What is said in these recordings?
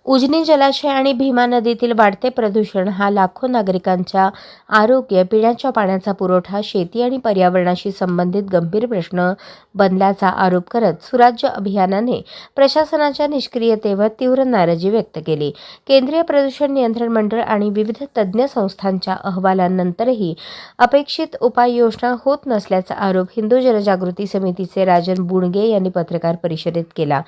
उजनी जलाशय आणि भीमा नदीतील वाढते प्रदूषण हा लाखो नागरिकांच्या आरोग्य, पिण्याच्या पाण्याचा पुरवठा, शेती आणि पर्यावरणाशी संबंधित गंभीर प्रश्न बनल्याचा आरोप करत सुराज्य अभियानाने प्रशासनाच्या निष्क्रियतेवर तीव्र नाराजी व्यक्त केली. केंद्रीय प्रदूषण नियंत्रण मंडळ आणि विविध तज्ज्ञ संस्थांच्या अहवालांनंतरही अपेक्षित उपाययोजना होत नसल्याचा आरोप हिंदू जनजागृती समितीचे राजन बुणगे यांनी पत्रकार परिषदेत केला.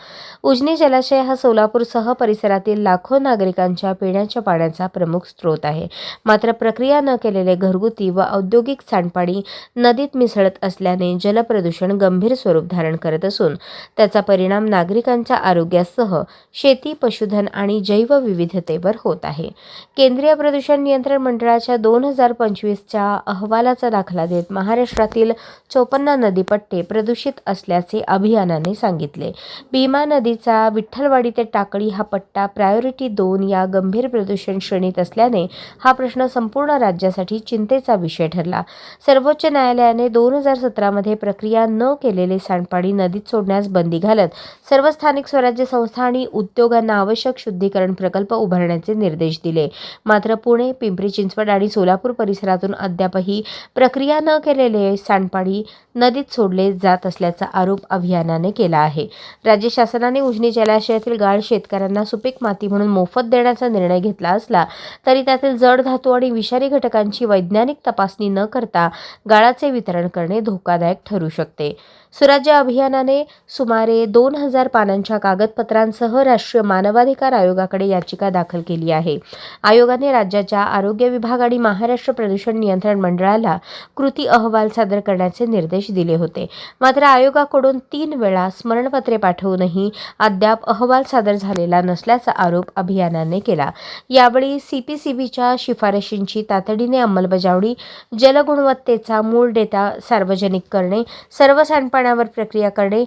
उजनी जलाशय हा सोलापूरसह परिसरातील लाखो नागरिकांच्या पिण्याच्या पाण्याचा प्रमुख स्रोत आहे. मात्र प्रक्रिया न केलेले घरगुती व औद्योगिक सांडपाणी नदीत मिसळत असल्याने जलप्रदूषण गंभीर स्वरूप धारण करत असून त्याचा परिणाम नागरिकांच्या आरोग्यासह शेती, पशुधन आणि जैवविविधतेवर होत आहे. केंद्रीय प्रदूषण नियंत्रण मंडळाच्या 2025च्या अहवालाचा दाखला देत महाराष्ट्रातील 54 नदीपट्टे प्रदूषित असल्याचे अभियानाने सांगितले. भीमा नदीचा विठ्ठलवाडी ते टाकळी हा पट्टा प्रायोरिटी 2 या गंभीर प्रदूषण श्रेणीत असल्याने हा प्रश्न संपूर्ण राज्यासाठी चिंतेचा विषय ठरला. सर्वोच्च न्यायालयाने 2017 मध्ये प्रक्रिया न केलेले सांडपाणी नदीत सोडण्यास बंदी घालत सर्व स्थानिक स्वराज्य संस्था आणि उद्योगांना आवश्यक शुद्धीकरण प्रकल्प उभारण्याचे निर्देश दिले. मात्र पुणे, पिंपरी चिंचवड आणि सोलापूर परिसरातून अद्यापही प्रक्रिया न केलेले सांडपाणी नदीत सोडले जात असल्याचा आरोप अभियानाने केला आहे. राज्य शासनाने उजनी जलाशयातील गाळ शेतकऱ्यांना सुपीक माती म्हणून मोफत देण्याचा निर्णय घेतला असला तरी त्यातील जड धातू आणि विषारी घटकांची वैज्ञानिक तपासणी न करता गाळाचे वितरण करणे धोकादायक ठरू शकते. सुराज्य अभियानाने सुमारे 2000 पानांच्या कागदपत्रांसह राष्ट्रीय मानवाधिकार आयोगाकडे याचिका दाखल केली आहे. आयोगाने राज्याच्या आरोग्य विभाग आणि महाराष्ट्र प्रदूषण नियंत्रण मंडळाला कृती अहवाल सादर करण्याचे निर्देश दिले होते. मात्र आयोगाकडून 3 वेळा स्मरणपत्रे पाठवूनही अद्याप अहवाल सादर झालेला नसल्याचा आरोप अभियानाने केला. यावेळी CPCBच्या शिफारशींची तातडीने अंमलबजावणी, जलगुणवत्तेचा मूळ डेटा सार्वजनिक करणे, सर्व सांडपाण्यावर प्रक्रिया करणे,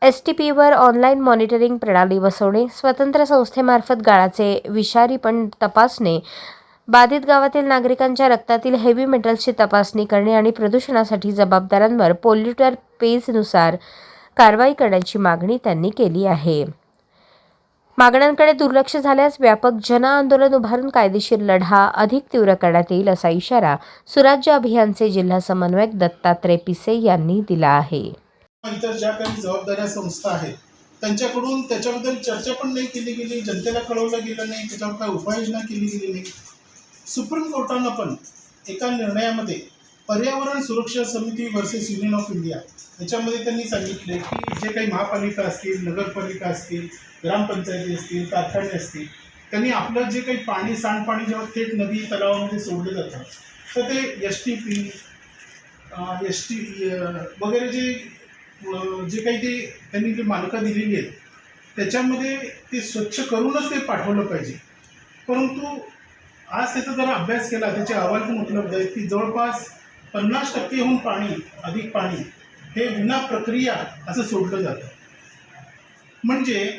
STPवर ऑनलाईन मॉनिटरिंग प्रणाली बसवणे, स्वतंत्र संस्थेमार्फत गाळाचे विषारीपण तपासणे, बाधित गावातील नागरिकांच्या रक्तातील हेवी मेटल्सची तपासणी करणे आणि प्रदूषणासाठी जबाबदारांवर पोल्युटर पेजनुसार कारवाई करण्याची मागणी त्यांनी केली आहे. मागण्यांकडे दुर्लक्ष झाल्यास व्यापक जनआंदोलन उभारून कायदेशीर लढा अधिक तीव्र करण्यात येईल असा इशारा सुराज्य अभियानचे जिल्हा समन्वयक दत्तात्रय पिसे यांनी दिला आहे. इतर ज्या काही जबाबदाऱ्या संस्था आहेत त्यांच्याकडून त्याच्याबद्दल चर्चा पण नाही केली गेली, जनतेला कळवलं गेलं नाही, त्याच्यावर काय उपाययोजना केली गेली नाही. सुप्रीम कोर्टानं पण एका निर्णयामध्ये पर्यावरण सुरक्षा समिती वर्सेस युनियन ऑफ इंडिया याच्यामध्ये त्यांनी सांगितले की जे काही महापालिका असतील, नगरपालिका असतील, ग्रामपंचायती असतील, कारखाने असतील, त्यांनी आपलं जे काही पाणी, सांडपाणी जेव्हा थेट नदी तलावामध्ये सोडले जातं तर ते STP वगैरे जे काही ते त्यांनी जे मानकं दिलेली आहेत त्याच्यामध्ये ते स्वच्छ करूनच ते पाठवलं पाहिजे. परंतु आज त्याचा जरा अभ्यास केला, त्याचे अहवाल पण उपलब्ध आहेत की जवळपास 50% पाणी, अधिक पाणी हे विना प्रक्रिया असं सोडलं जातं. म्हणजे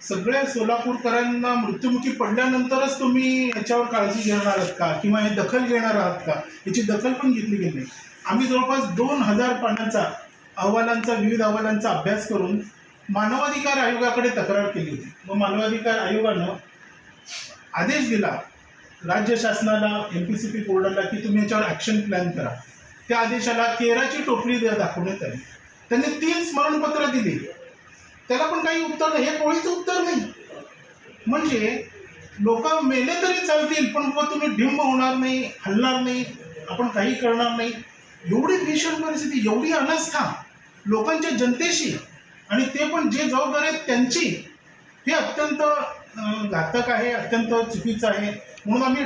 सगळ्या सोलापूरकरांना मृत्युमुखी पडल्यानंतरच तुम्ही याच्यावर काळजी घेणार आहात का किंवा हे दखल घेणार आहात का, याची दखल पण घेतली गेली नाही. आम्ही जवळपास 2000 पानांचा विविध अहवालांचा अभ्यास करून मानवाधिकार आयोगाकडे तक्रार केली होती. मग मानवाधिकार आयोगानं आदेश दिला राज्य शासनाला, MPCP बोर्डाला की तुम्ही याच्यावर ॲक्शन प्लॅन करा. त्या आदेशाला 13ची टोपली दाखवण्यात आली. त्यांनी 3 स्मरणपत्र दिली, त्याला पण काही उत्तर नाही. हे कोळीचं उत्तर नाही. म्हणजे लोक मेले तरी चालतील पण मग तुम्ही ढिंब होणार नाही, हलणार नाही, आपण काही करणार नाही. एवढी भीषण परिस्थिती, एवढी अनास्था लोकांच्या जनतेशी, आणि ते पण जे जबाबदार आहेत त्यांची, हे अत्यंत घातक आहे, अत्यंत चुकीचं आहे. म्हणून आम्ही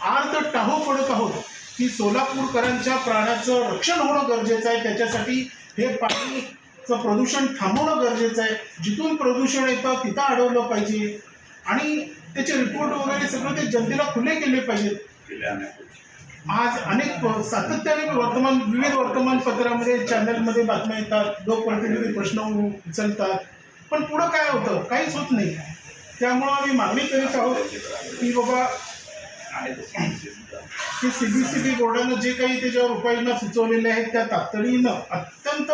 आर्त टाहो पडत आहोत की सोलापूरकरांच्या प्राणाचं रक्षण होणं गरजेचं आहे. त्याच्यासाठी हे पाणीचं प्रदूषण थांबवणं गरजेचं आहे. जिथून प्रदूषण येतं तिथं अडवलं पाहिजे आणि त्याचे रिपोर्ट वगैरे सगळं ते जनतेला खुले केले पाहिजेत. आज अनेक सातत्याने विविध वर्तमानपत्रामध्ये, चॅनलमध्ये बातम्या येतात, लोकप्रतिनिधी प्रश्न उचलतात, पण पुढं काय होतं? काहीच होत नाही. त्यामुळं आम्ही मागणी करीत आहोत की बाबा की CPCB बोर्डानं जे काही त्याच्यावर उपाययोजना सुचवलेल्या आहेत त्या तातडीनं, अत्यंत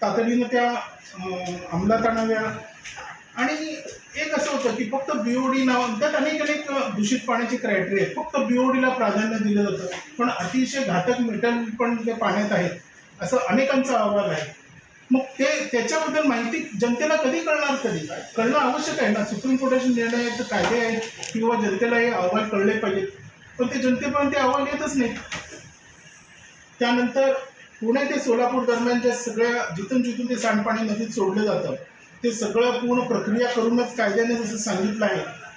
तातडीनं त्या अंमलात आणाव्या. आणि एक असं होतं की फक्त BOD नाव, त्यात अनेक दूषित पाण्याचे क्रायटेरिया आहेत. फक्त BODला प्राधान्य दिलं जातं, पण अतिशय घातक मेटल पण त्या पाण्यात आहेत असं अनेकांचा अहवाल आहे. मग त्याच्याबद्दल माहिती जनतेला कधी कळणार, कळणं आवश्यक आहे ना. सुप्रीम कोर्टाचे निर्णय आहेत, कायदे आहेत किंवा जनतेला हे अहवाल कळले पाहिजेत, पण ते जनतेपर्यंत ते अहवाल येतच नाही. त्यानंतर पुणे ते सोलापूर दरम्यानच्या सगळ्या जिथून ते सांडपाणी नदीत सोडलं जातं ते सगळं पूर्ण प्रक्रिया करूनच कायद्याने जसं सांगितलं आहे